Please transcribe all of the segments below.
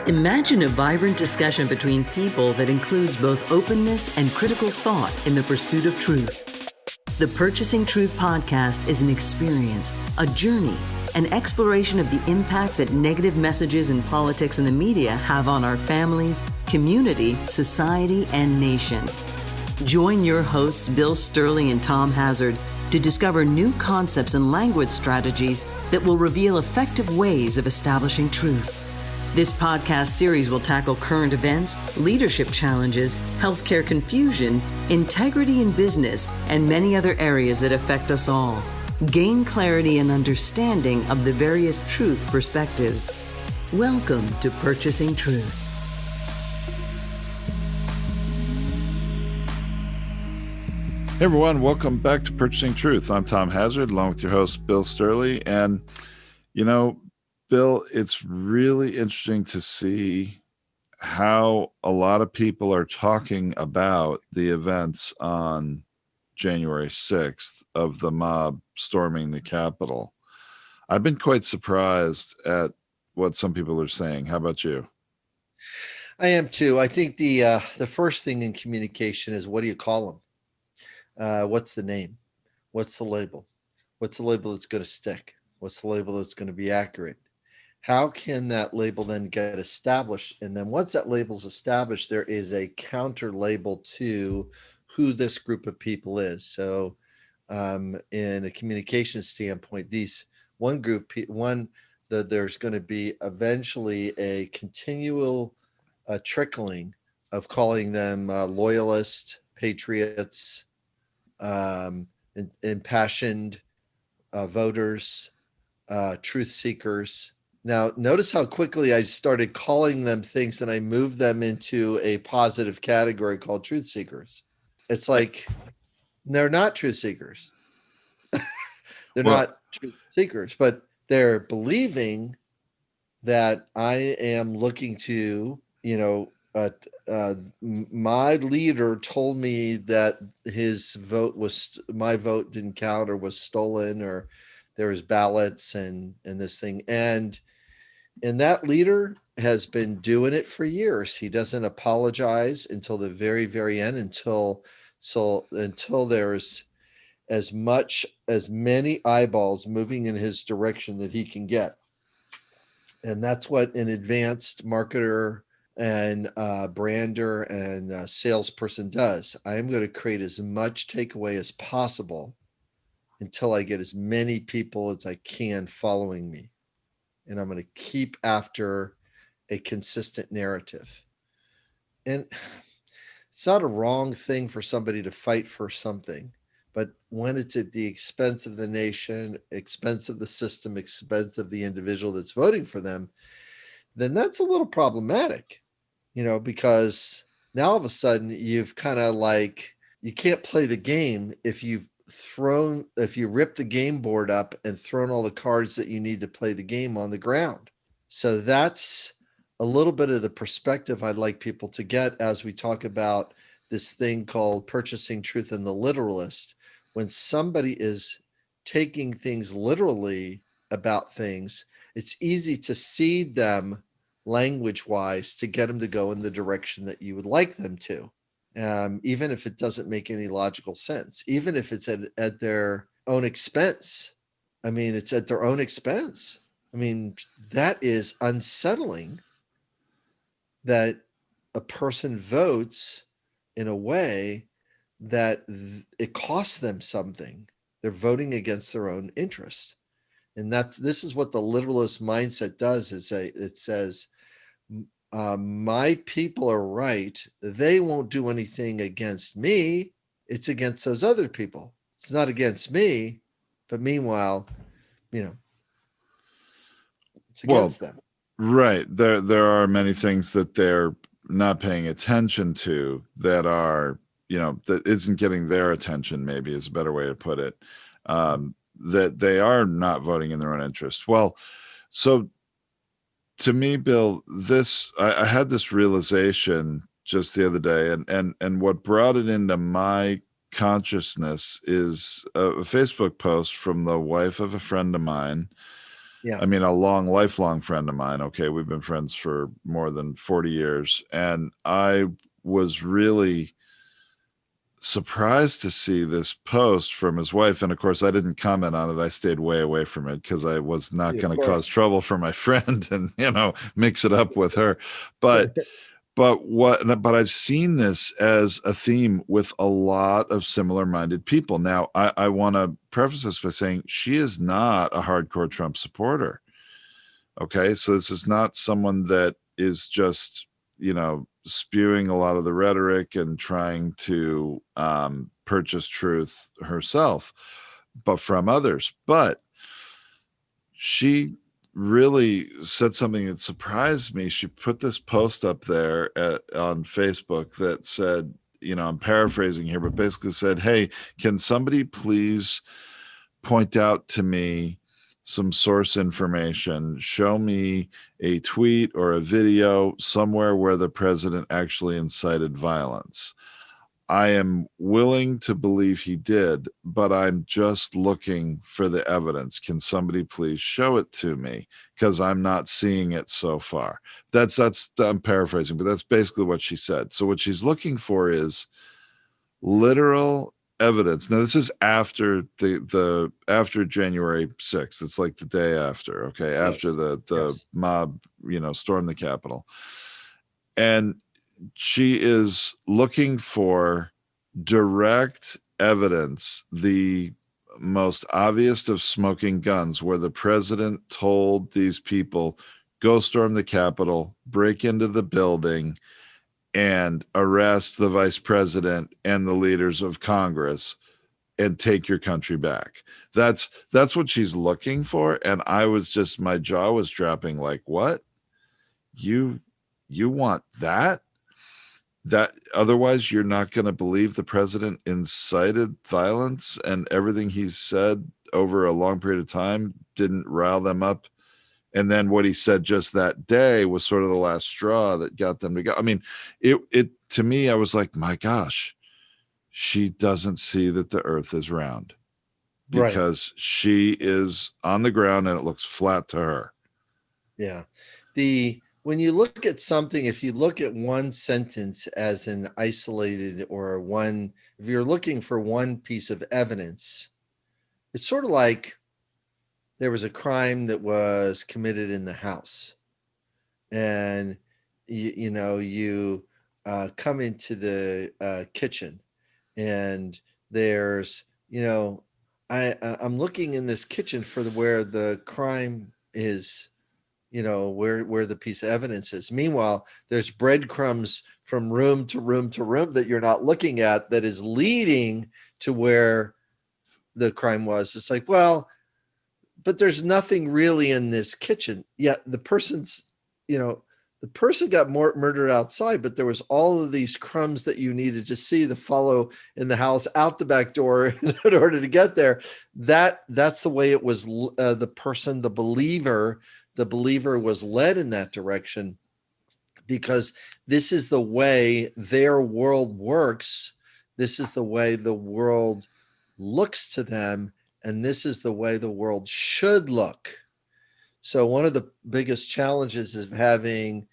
Imagine a vibrant discussion between people that includes both openness and critical thought in the pursuit of truth. The Purchasing Truth podcast is an experience, a journey, an exploration of the impact that negative messages in politics and the media have on our families, community, society, and nation. Join your hosts, Bill Stierle and Tom Hazard, to discover new concepts and language strategies that will reveal effective ways of establishing truth. This podcast series will tackle current events, leadership challenges, healthcare confusion, integrity in business, and many other areas that affect us all. Gain clarity and understanding of the various truth perspectives. Welcome to Purchasing Truth. Hey everyone, welcome back to Purchasing Truth. I'm Tom Hazard, along with your host, Bill Stierle. And, Bill, it's really interesting to see how a lot of people are talking about the events on January 6th of the mob storming the Capitol. I've been quite surprised at what some people are saying. How about you? I am too. I think the first thing in communication is, what do you call them? What's the name? What's the label? What's the label that's going to stick? What's the label that's going to be accurate? How can that label then get established? And then once that label's established, there is a counter label to who this group of people is. So in a communication standpoint, there's going to be eventually a continual trickling of calling them loyalists, patriots, impassioned voters, truth seekers. Now, notice how quickly I started calling them things and I moved them into a positive category called truth seekers. It's like, they're not truth seekers. They're not truth seekers, but they're believing that I am looking to, my leader told me that my vote didn't count or was stolen, or there was ballots and this thing. And that leader has been doing it for years. He doesn't apologize until the very, very end, until there's as many eyeballs moving in his direction that he can get. And that's what an advanced marketer and brander and salesperson does. I am going to create as much takeaway as possible until I get as many people as I can following me. And I'm going to keep after a consistent narrative. And it's not a wrong thing for somebody to fight for something, but when it's at the expense of the nation, expense of the system, expense of the individual that's voting for them, then that's a little problematic, because now all of a sudden you've kind of like, you can't play the game if you rip the game board up and thrown all the cards that you need to play the game on the ground. So that's a little bit of the perspective I'd like people to get as we talk about this thing called Purchasing Truth and the Literalist. When somebody is taking things literally about things, it's easy to seed them language-wise to get them to go in the direction that you would like them to. Even if it doesn't make any logical sense, even if it's at their own expense. I mean, it's at their own expense. I mean, that is unsettling that a person votes in a way that it costs them something. They're voting against their own interest. And this is what the literalist mindset does, is it says, my people are right. They won't do anything against me. It's against those other people. It's not against me, but meanwhile, it's against them. Right. There are many things that they're not paying attention to that are, that isn't getting their attention, maybe is a better way to put it, that they are not voting in their own interest. Well, so to me, Bill, I had this realization just the other day, and what brought it into my consciousness is a Facebook post from the wife of a friend of mine Yeah. I mean, a lifelong friend of mine. Okay. We've been friends for more than 40 years. And I was really surprised to see this post from his wife. And of course, I didn't comment on it. I stayed way away from it because I was not Yeah, of going to cause course. trouble for my friend and, mix it up with her. But but I've seen this as a theme with a lot of similar minded people. Now, I want to preface this by saying she is not a hardcore Trump supporter. Okay. So this is not someone that is just, spewing a lot of the rhetoric and trying to purchase truth herself, but from others. But she really said something that surprised me. She put this post up there on Facebook that said, I'm paraphrasing here, but basically said, hey, can somebody please point out to me some source information, show me a tweet or a video somewhere where the president actually incited violence. I am willing to believe he did, but I'm just looking for the evidence. Can somebody please show it to me? Because I'm not seeing it so far. That's I'm paraphrasing, but that's basically what she said. So what she's looking for is literal evidence. Now this is after the after January 6th. It's like the day after, okay, after Yes. the Yes. mob, stormed the Capitol. And she is looking for direct evidence, the most obvious of smoking guns, where the president told these people, go storm the Capitol, break into the building, and arrest the vice president and the leaders of Congress and take your country back. That's what she's looking for. And I was just, my jaw was dropping like, what? You want that? That otherwise you're not going to believe the president incited violence and everything he's said over a long period of time didn't rile them up, and then what he said just that day was sort of the last straw that got them to go. I mean, it to me, I was like, my gosh, she doesn't see that the earth is round Right. because she is on the ground and it looks flat to her. Yeah. When you look at something, if you look at one sentence as an isolated or one, if you're looking for one piece of evidence, it's sort of like there was a crime that was committed in the house, and you come into the kitchen, and there's I'm looking in this kitchen for where the crime is, where the piece of evidence is. Meanwhile, there's breadcrumbs from room to room to room that you're not looking at that is leading to where the crime was. It's like, well, but there's nothing really in this kitchen. Yet the person's, the person got murdered outside, but there was all of these crumbs that you needed to see to follow in the house out the back door in order to get there. That's the way it was. The person, the believer was led in that direction, because this is the way their world works. This is the way the world looks to them, and this is the way the world should look. So one of the biggest challenges of having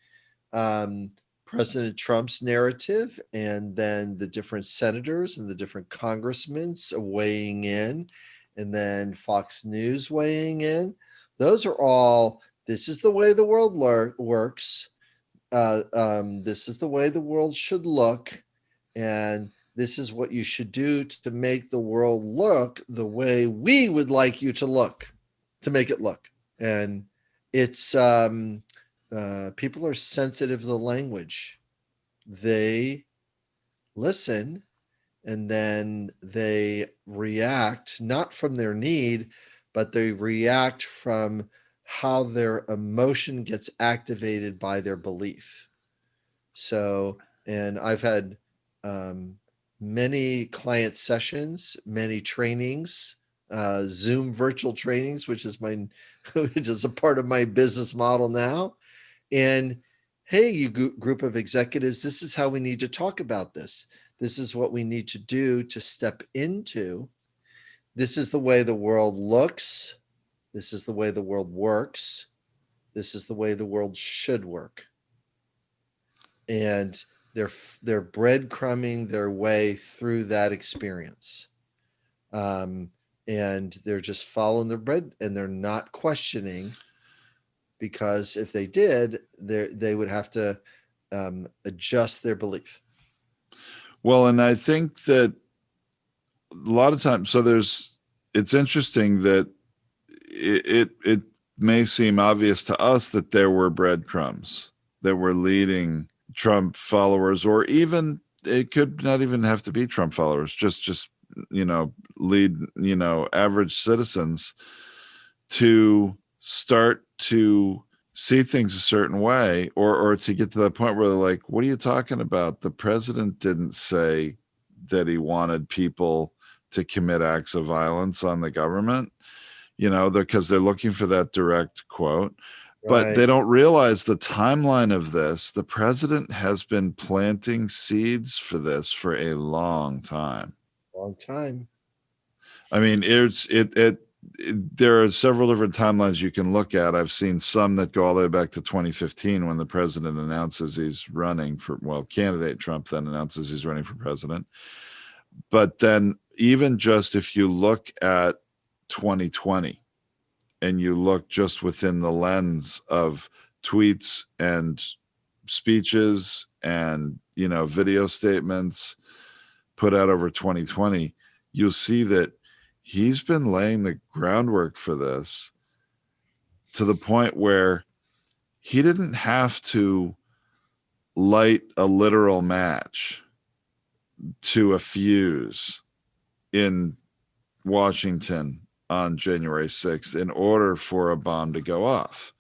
President Trump's narrative, and then the different senators and the different congressmen weighing in, and then Fox News weighing in, those are all, this is the way the world works. This is the way the world should look. And this is what you should do to make the world look the way we would like you to look, to make it look. And it's people are sensitive to the language. They listen, and then they react not from their need, but they react from how their emotion gets activated by their belief. So, and I've had many client sessions, many trainings, Zoom virtual trainings, which is which is a part of my business model now. And hey, you group of executives, this is how we need to talk about this. This is what we need to do to step into. This is the way the world looks. This is the way the world works. This is the way the world should work. And they're breadcrumbing their way through that experience. And they're just following the bread, and they're not questioning, because if they did, they would have to adjust their belief. Well, and I think that a lot of times, it's interesting that it may seem obvious to us that there were breadcrumbs that were leading Trump followers, or even it could not even have to be Trump followers, just lead average citizens to start to see things a certain way, or to get to that point where they're like, what are you talking about? The president didn't say that he wanted people to commit acts of violence on the government, because they're looking for that direct quote. But they don't realize the timeline of this. The president has been planting seeds for this for a long time. Long time. I mean, there are several different timelines you can look at. I've seen some that go all the way back to 2015 when the president announces he's running for, candidate Trump then announces he's running for president. But then even just if you look at 2020 and you look just within the lens of tweets and speeches and, video statements put out over 2020, you'll see that he's been laying the groundwork for this to the point where he didn't have to light a literal match to a fuse in Washington on January 6th in order for a bomb to go off.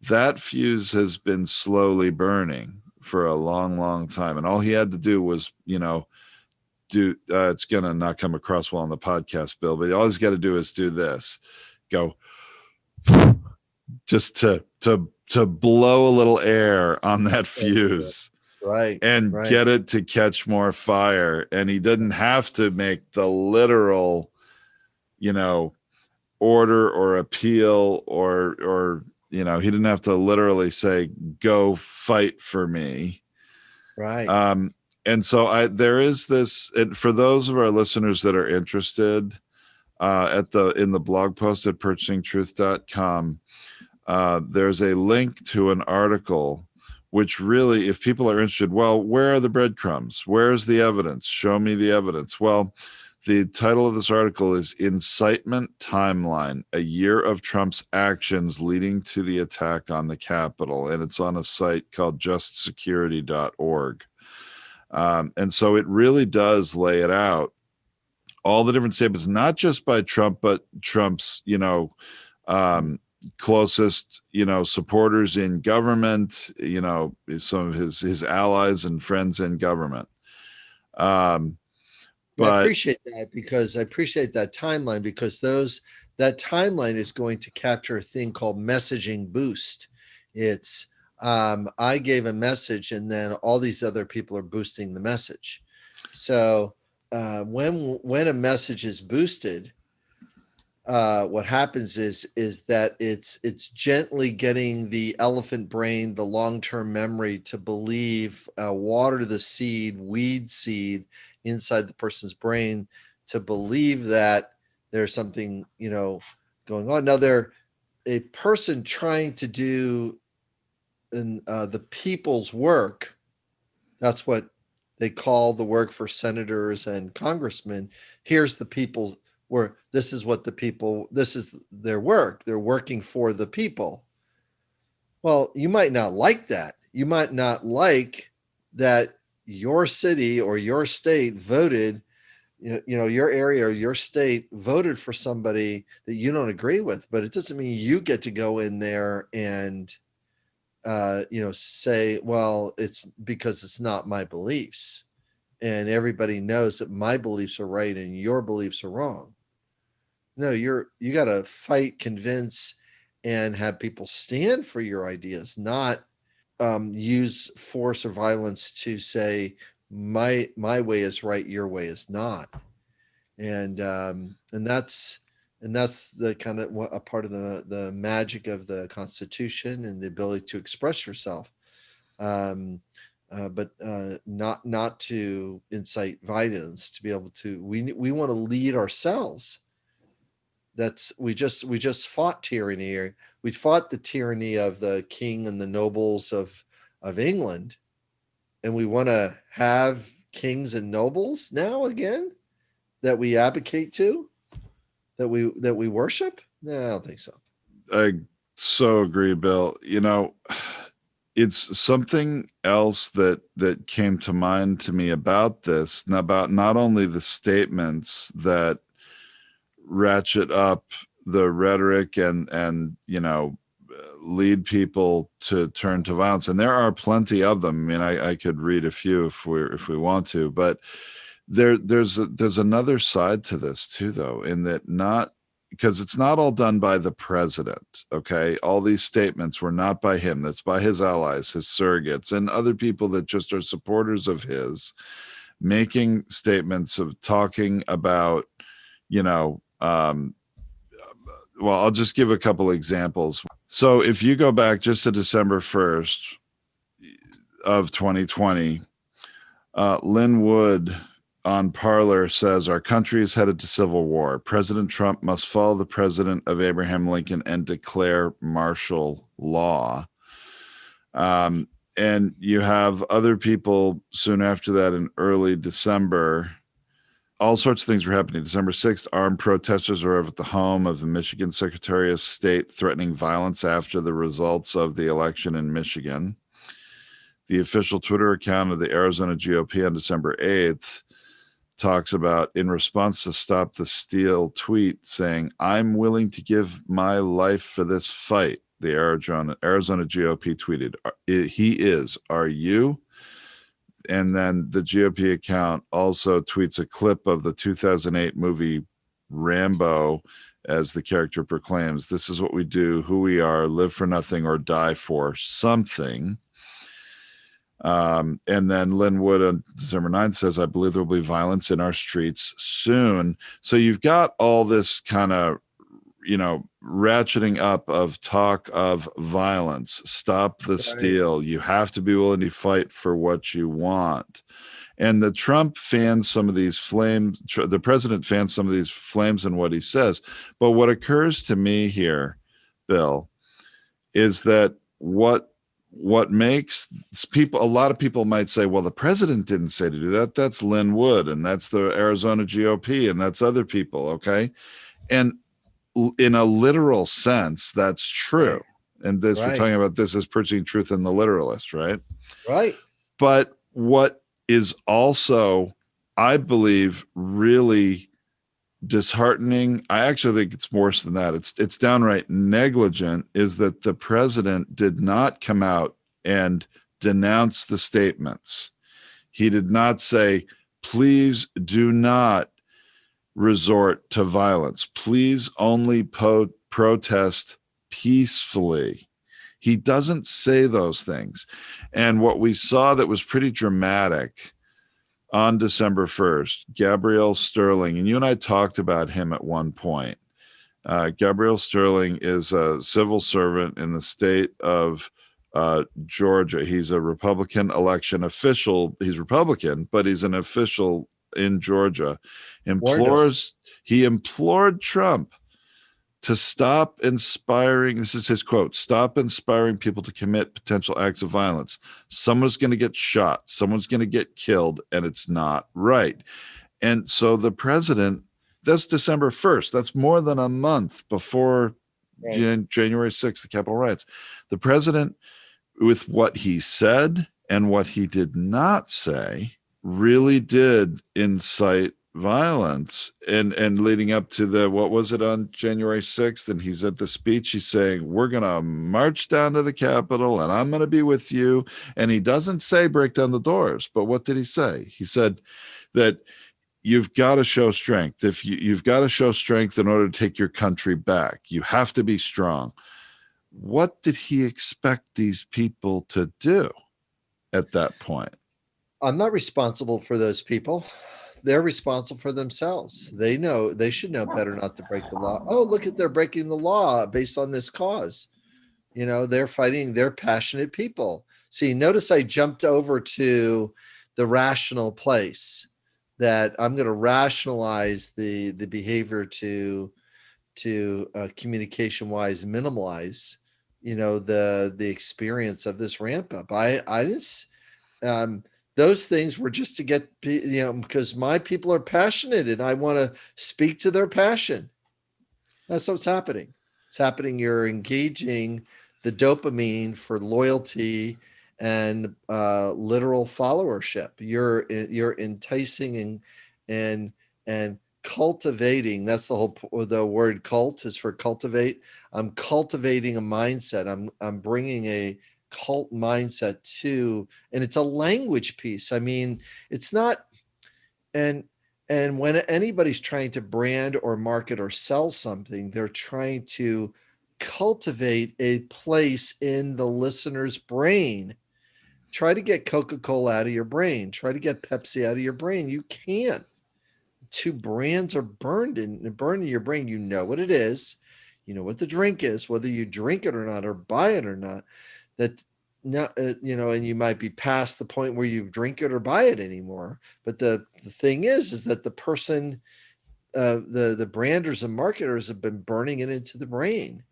That fuse has been slowly burning for a long, long time. And all he had to do was, it's going to not come across well on the podcast, Bill, but all he's got to do is do this, go just to blow a little air on that fuse. Right. And get it to catch more fire. And he didn't have to make the literal, order or appeal or he didn't have to literally say, go fight for me. Right. And so there is this, for those of our listeners that are interested, in the blog post at purchasingtruth.com, there's a link to an article, which really, if people are interested, well, where are the breadcrumbs? Where's the evidence? Show me the evidence. Well, the title of this article is Incitement Timeline, a Year of Trump's Actions Leading to the Attack on the Capitol. And it's on a site called justsecurity.org. And so it really does lay it out, all the different statements, not just by Trump, but Trump's, closest, supporters in government, some of his allies and friends in government. But I appreciate that, because I appreciate that timeline, because that timeline is going to capture a thing called messaging boost. It's I gave a message and then all these other people are boosting the message. So when a message is boosted, what happens is that it's gently getting the elephant brain, the long-term memory, to believe, water the seed, weed seed inside the person's brain, to believe that there's something going on. Now, they're a person trying to do the people's work. That's what they call the work for senators and congressmen. Here's the people's where this is their work. They're working for the people. Well, you might not like that. You might not like that your city or your state voted, your area or your state voted for somebody that you don't agree with, but it doesn't mean you get to go in there and, say, well, it's because it's not my beliefs. And everybody knows that my beliefs are right and your beliefs are wrong. No, you got to fight, convince, and have people stand for your ideas, not use force or violence to say my way is right, your way is not. And that's And that's the kind of a part of the magic of the Constitution and the ability to express yourself. But not to incite violence, to be able to, we want to lead ourselves. That's we just fought tyranny. We fought the tyranny of the king and the nobles of England, and we want to have kings and nobles now again that we advocate to, that we worship. No, I don't think so. I so agree, Bill. It's something else that came to mind to me about this, about not only the statements that ratchet up the rhetoric and lead people to turn to violence, and there are plenty of them. I mean, I could read a few if we want to, but there's another side to this too, though, in that not because it's not all done by the president. Okay, all these statements were not by him. That's by his allies, his surrogates, and other people that just are supporters of his, making statements of talking about, well, I'll just give a couple examples. So if you go back just to December 1st of 2020, Lynn Wood on Parler says, our country is headed to civil war. President Trump must follow the president of Abraham Lincoln and declare martial law. And you have other people soon after that in early December. All sorts of things were happening. December 6th, armed protesters were at the home of the Michigan Secretary of State, threatening violence after the results of the election in Michigan. The official Twitter account of the Arizona GOP on December 8th talks about, in response to Stop the Steal tweet, saying, I'm willing to give my life for this fight. The Arizona GOP tweeted, he is, are you? And then the GOP account also tweets a clip of the 2008 movie Rambo, as the character proclaims, this is what we do, who we are, live for nothing or die for something. And then Lynn Wood on December 9th says, I believe there will be violence in our streets soon. So you've got all this kind of, ratcheting up of talk of violence. Stop the steal. You have to be willing to fight for what you want. And the Trump fans some of these flames, the president fans some of these flames in what he says. But what occurs to me here, Bill, is that what makes people, a lot of people might say, well, the president didn't say to do that. That's Lynn Wood, and that's the Arizona GOP, and that's other people. Okay. And in a literal sense, that's true. Right. And this, we're talking about this as preaching truth in the literalist, right? Right. But what is also, I believe, really disheartening, I actually think it's worse than that. It's downright negligent, is that the president did not come out and denounce the statements. He did not say, please do not resort to violence. Please only protest peacefully. He doesn't say those things. And what we saw that was pretty dramatic on December 1st, Gabriel Sterling, and you and I talked about him at one point. Gabriel Sterling is a civil servant in the state of Georgia. He's a Republican election official. He's Republican, but he's an official in Georgia. He implored Trump to stop inspiring, this is his quote, stop inspiring people to commit potential acts of violence. Someone's going to get shot, someone's going to get killed, and it's not right. And so the president, that's December 1st, that's more than a month before January 6th, the Capitol riots. The president, with what he said and what he did not say, really did incite violence. And leading up to the, what was it, on January 6th, and he's at the speech, he's saying, we're going to march down to the Capitol and I'm going to be with you. And he doesn't say break down the doors, but what did he say? He said that you've got to show strength. If you've got to show strength in order to take your country back, you have to be strong. What did he expect these people to do at that point? I'm not responsible for those people. they're responsible for themselves. They should know better not to break the law. Oh, look at, they're breaking the law based on this cause. They're passionate people. See, notice I jumped over to the rational place, that I'm going to rationalize the behavior to communication wise minimalize the experience of this ramp up. I just those things were just to get because my people are passionate and I want to speak to their passion. That's what's happening. It's happening. You're engaging the dopamine for loyalty and literal followership. You're enticing and cultivating. That's the word cult is for cultivate. I'm cultivating a mindset. I'm bringing a cult mindset to, and it's a language piece. I mean, it's not, and when anybody's trying to brand or market or sell something, they're trying to cultivate a place in the listener's brain. Try to get Coca-Cola out of your brain. Try to get Pepsi out of your brain. You can't. Two brands are burned in your brain. You know what it is. You know what the drink is, whether you drink it or not, or buy it or not. That not and you might be past the point where you drink it or buy it anymore. But the thing is that the person, the branders and marketers have been burning it into the brain.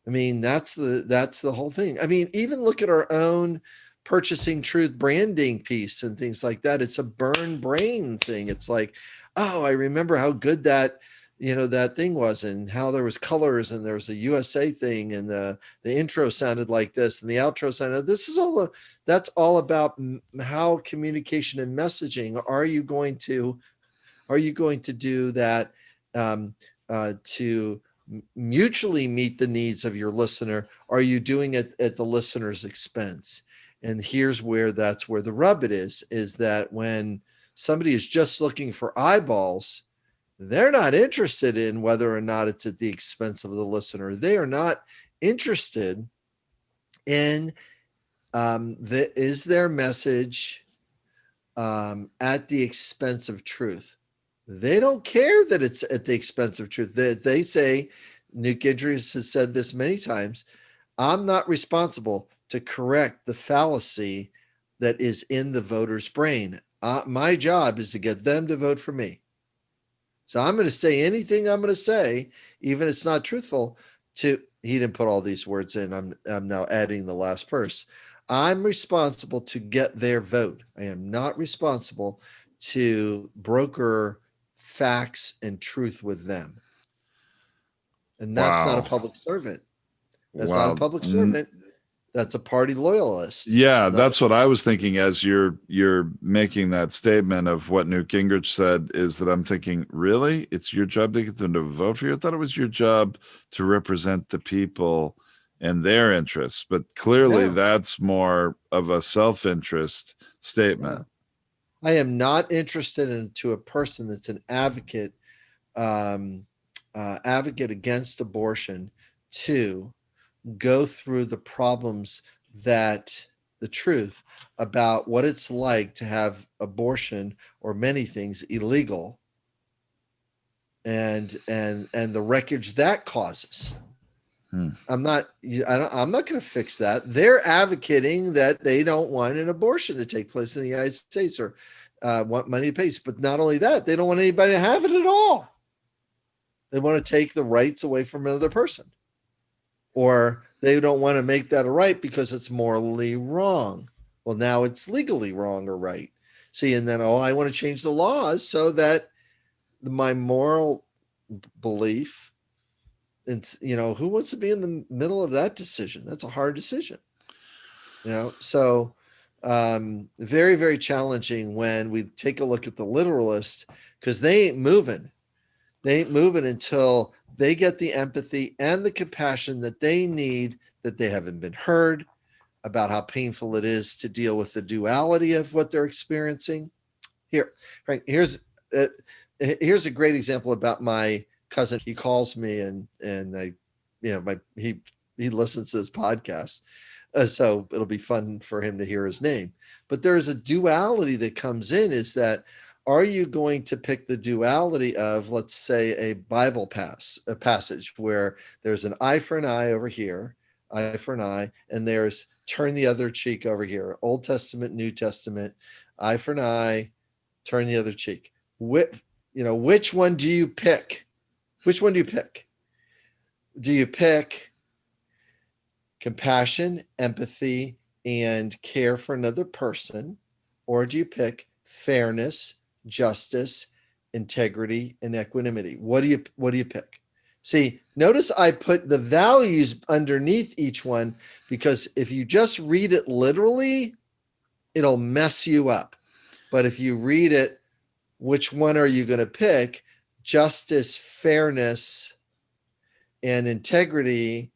I mean, that's the whole thing. I mean, even look at our own purchasing truth branding piece and things like that. It's a burn brain thing. It's like, oh, I remember how good that that thing was, and how there was colors, and there was a USA thing, and the intro sounded like this, and the outro sounded. This is all. That's all about how communication and messaging. Are you going to do that to mutually meet the needs of your listener? Are you doing it at the listener's expense? And here's where that's where the rub it is that when somebody is just looking for eyeballs, they're not interested in whether or not it's at the expense of the listener. They are not interested in is their message at the expense of truth. They don't care that it's at the expense of truth. They say, Newt Gingrich has said this many times, I'm not responsible to correct the fallacy that is in the voter's brain. My job is to get them to vote for me. So I'm going to say anything I'm going to say, even if it's not truthful. He didn't put all these words in. I'm now adding the last verse. I'm responsible to get their vote. I am not responsible to broker facts and truth with them. And that's not a public servant. That's not a public servant. That's a party loyalist. Yeah, that's what I was thinking as you're making that statement of what Newt Gingrich said, is that I'm thinking, really? It's your job to get them to vote for you? I thought it was your job to represent the people and their interests. But clearly that's more of a self-interest statement. I am not interested into a person that's an advocate against abortion to go through the problems, that the truth about what it's like to have abortion or many things illegal, and the wreckage that causes. I'm not going to fix that. They're advocating that they don't want an abortion to take place in the United States, or want money to pay. But not only that, they don't want anybody to have it at all. They want to take the rights away from another person. Or they don't want to make that a right because it's morally wrong. Well, now it's legally wrong or right. See, and then, I want to change the laws so that my moral belief, it's, who wants to be in the middle of that decision? That's a hard decision. So very, very challenging when we take a look at the literalist, because they ain't moving. They ain't moving until they get the empathy and the compassion that they need, that they haven't been heard about how painful it is to deal with the duality of what they're experiencing. Here, Frank, here's a great example about my cousin. He calls me and I, he listens to this podcast. So it'll be fun for him to hear his name. But there's a duality that comes in, is that are you going to pick the duality of, let's say, a Bible passage where there's an eye for an eye over here, eye for an eye, and there's turn the other cheek over here, Old Testament, New Testament, eye for an eye, turn the other cheek. Which one do you pick? Which one do you pick? Do you pick compassion, empathy, and care for another person? Or do you pick fairness, justice, integrity, and equanimity? What do you pick? See, notice I put the values underneath each one, because if you just read it literally, it'll mess you up. But if you read it, which one are you going to pick? Justice, fairness, and integrity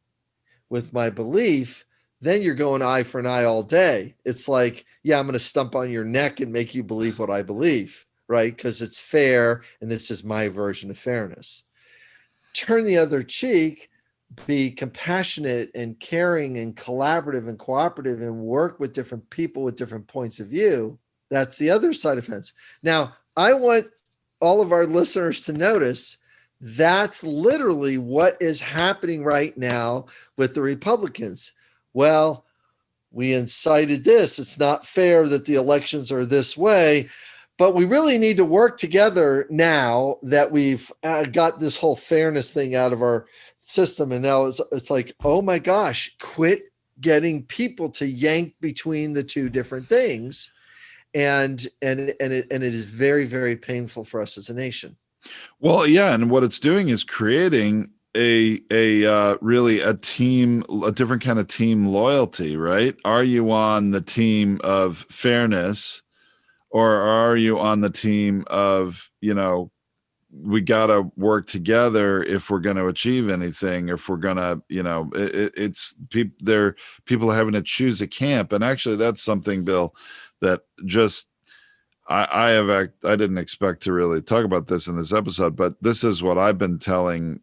with my belief, then you're going eye for an eye all day. It's like, yeah, I'm going to stump on your neck and make you believe what I believe, right? Because it's fair, and this is my version of fairness. Turn the other cheek, be compassionate and caring and collaborative and cooperative and work with different people with different points of view. That's the other side of fence. Now, I want all of our listeners to notice that's literally what is happening right now with the Republicans. Well, we incited this. It's not fair that the elections are this way, but we really need to work together now that we've got this whole fairness thing out of our system. And now it's like, oh my gosh, quit getting people to yank between the two different things. And it is very, very painful for us as a nation. Well, yeah, and what it's doing is creating a really a different kind of team loyalty, right? Are you on the team of fairness, or are you on the team of, we got to work together if we're going to achieve anything, if we're going to, it's people having to choose a camp. And actually that's something, Bill, that just, I didn't expect to really talk about this in this episode, but this is what I've been telling,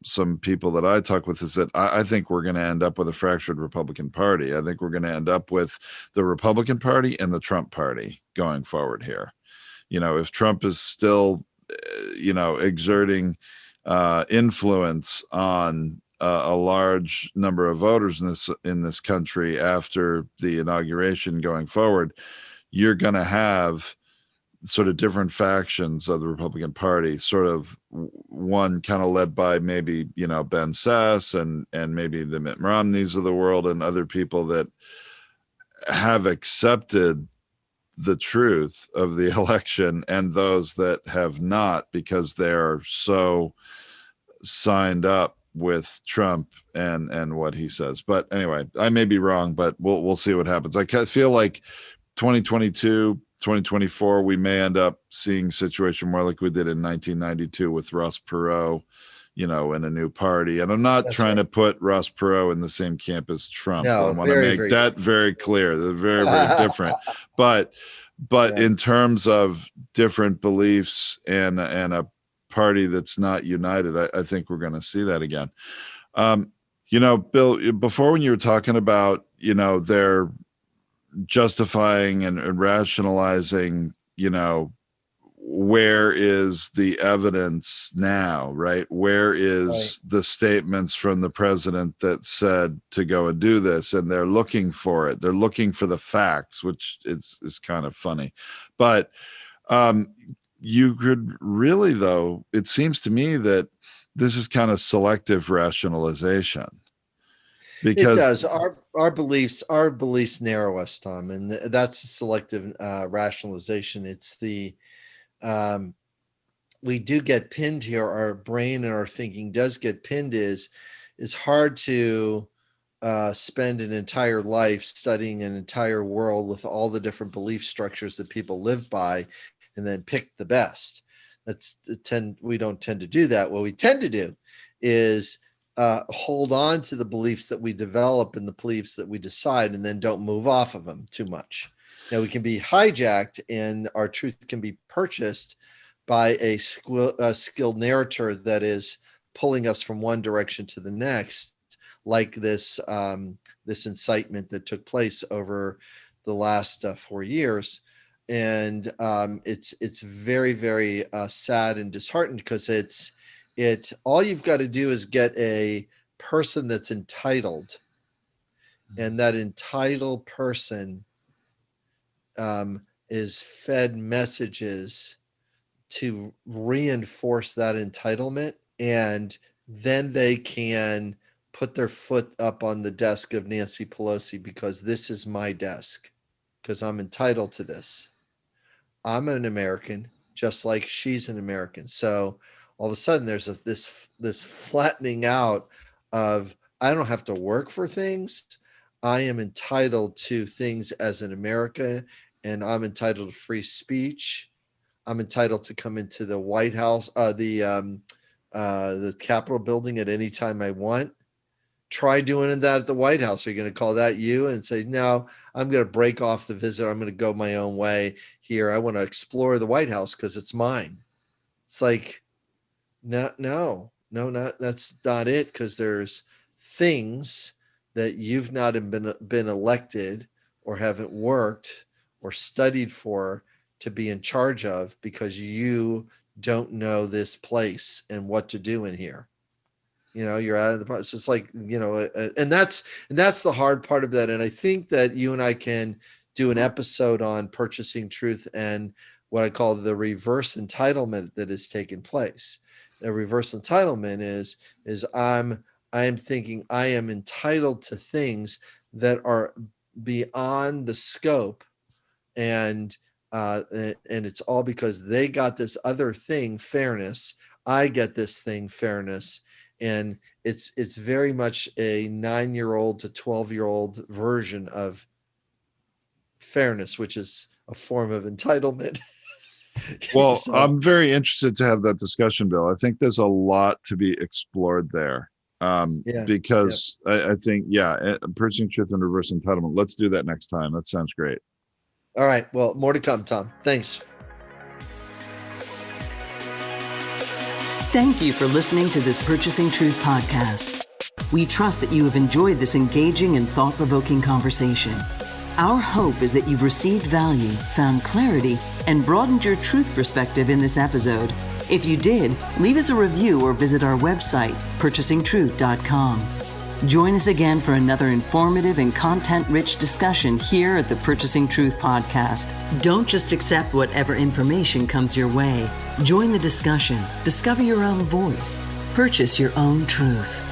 some people that I talk with, is that I think we're going to end up with a fractured Republican Party. I think we're going to end up with the Republican Party and the Trump Party going forward here. If Trump is still, exerting influence on a large number of voters in this country after the inauguration going forward, you're going to have sort of different factions of the Republican Party, sort of one kind of led by maybe, Ben Sass and maybe the Mitt Romneys of the world and other people that have accepted the truth of the election, and those that have not, because they're so signed up with Trump and what he says. But anyway, I may be wrong, but we'll see what happens. I feel like 2022, 2024, we may end up seeing a situation more like we did in 1992 with Ross Perot, in a new party. And I'm not trying to put Ross Perot in the same camp as Trump. No, I want to make that very clear. They're very, very different. But in terms of different beliefs and a party that's not united, I think we're going to see that again. Bill, before, when you were talking about, their justifying and rationalizing, where is the evidence now, right? Where is the statements from the president that said to go and do this? And they're looking for it. They're looking for the facts, which is kind of funny. But you could really, though, it seems to me that this is kind of selective rationalization. Because it does. Our beliefs narrow us, Tom, and that's selective rationalization. It's the we do get pinned here. Our brain and our thinking does get pinned. It's hard to spend an entire life studying an entire world with all the different belief structures that people live by, and then pick the best. We don't tend to do that. What we tend to do is hold on to the beliefs that we develop and the beliefs that we decide, and then don't move off of them too much. Now, we can be hijacked, and our truth can be purchased by a skilled narrator that is pulling us from one direction to the next, like this incitement that took place over the last 4 years. and it's very, very sad and disheartened, because all you've got to do is get a person that's entitled, and that entitled person is fed messages to reinforce that entitlement, and then they can put their foot up on the desk of Nancy Pelosi, because this is my desk, because I'm entitled to this. I'm an American, just like she's an American. So all of a sudden there's this flattening out of, I don't have to work for things. I am entitled to things as an American, and I'm entitled to free speech. I'm entitled to come into the White House, the Capitol building at any time I want. Try doing that at the White House. Are you going to call that you and say, no, I'm going to break off the visit. I'm going to go my own way here. I want to explore the White House because it's mine. It's like, no, that's not it. Because there's things that you've not been elected or haven't worked or studied for to be in charge of, because you don't know this place and what to do in here. You're out of the process. It's like, and that's the hard part of that. And I think that you and I can do an episode on purchasing truth and what I call the reverse entitlement that is taking place. The reverse entitlement is I'm thinking I am entitled to things that are beyond the scope, and it's all because they got this other thing, fairness. I get this thing, fairness. And it's very much a 9-year-old to 12-year-old version of fairness, which is a form of entitlement. Well, So, I'm very interested to have that discussion, Bill. I think there's a lot to be explored there. Because I think, pursuing truth and reverse entitlement. Let's do that next time. That sounds great. All right. Well, more to come, Tom. Thanks. Thank you for listening to this Purchasing Truth podcast. We trust that you have enjoyed this engaging and thought-provoking conversation. Our hope is that you've received value, found clarity, and broadened your truth perspective in this episode. If you did, leave us a review or visit our website, purchasingtruth.com. Join us again for another informative and content-rich discussion here at the Purchasing Truth podcast. Don't just accept whatever information comes your way. Join the discussion. Discover your own voice. Purchase your own truth.